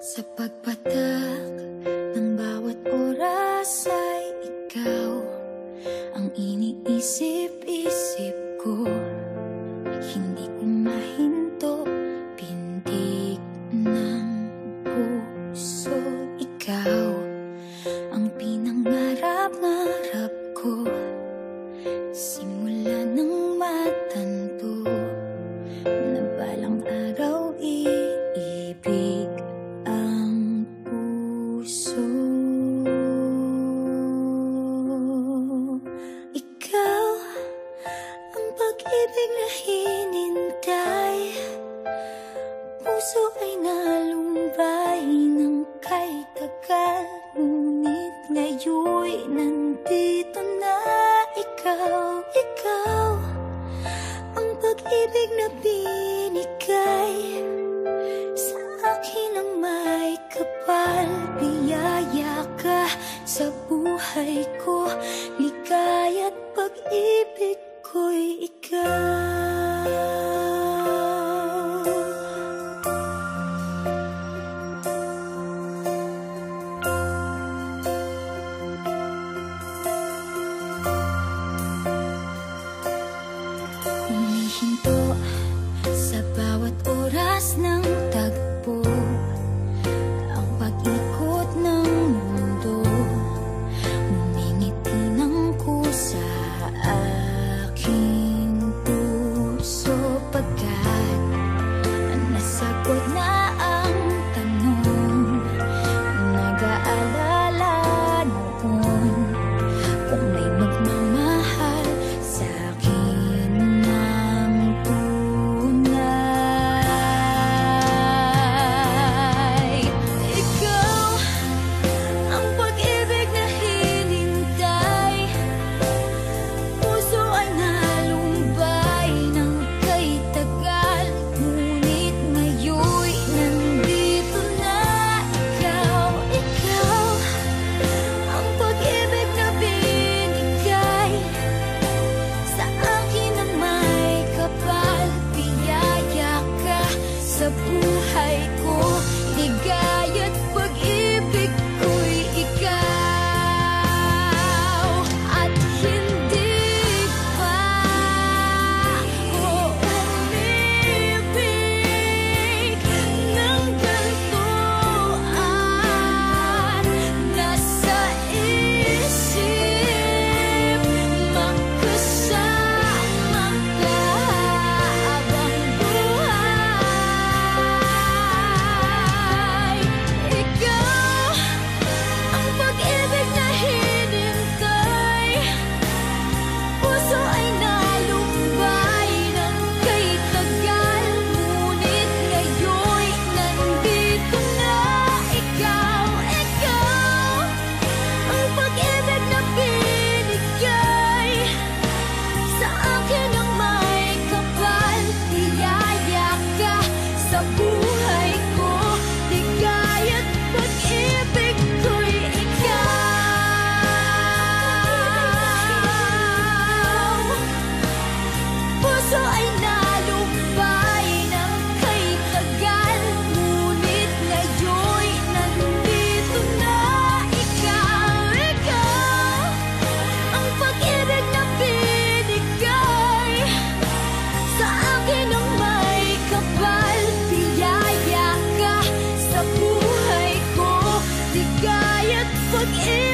Sa pagpatak ng bawat oras ay ikaw ang iniisip-isip ko. Hindi ko mahinto, pintig ng puso. Ikaw ang pinangarap-ngarap ko, simula ng matanto na balang araw iibig ang puso. Ikaw ang pag-ibig na hinintay, puso ay nalumbay ng kay tagal, ngunit ngayon'y nandito na. Ikaw ang pag-ibig na binigay sa akin ang may kapal. Biyaya ka sa buhay ko, ligaya't pag-ibig ko'y ikaw. Humihinto sa bawat oras ng tagpo, ang pag-ikot ng mundo, ngumingiti ng kusa aking puso. Pagkat nasagot na ang tanong, nag-aalala noon kung may magmamahal sa akin ng tunay. Ikaw ang pag-ibig na hinintay, puso ay nalumbay ng kay tagal, ngunit ngayon'y nandito na. Ikaw ang pag-ibig na binigay sa akin ang may kapal. Biyaya ka sa buhay ko, ligaya't pag-ibig ko'y ikaw. At hindi pa ako umibig ng ganito, at nasa isip magkasama ka habang buhay. Ikaw ang pag-ibig na hinintay, puso ay nalumbay ng kay tagal, ngunit ngayon'y nandito na. Ikaw ang pag-ibig na binigay sa akin ang may kapal. Biyaya ka sa buhay ko, ligaya't pag-ibig ko'y ikaw. Puso ay nalumbay ng kay tagal, ngunit ngayon'y nandito na. Ikaw ang pag-ibig na binigay sa akin ang may kapal. Biyaya ka sa buhay ko, ligaya't pag-ibig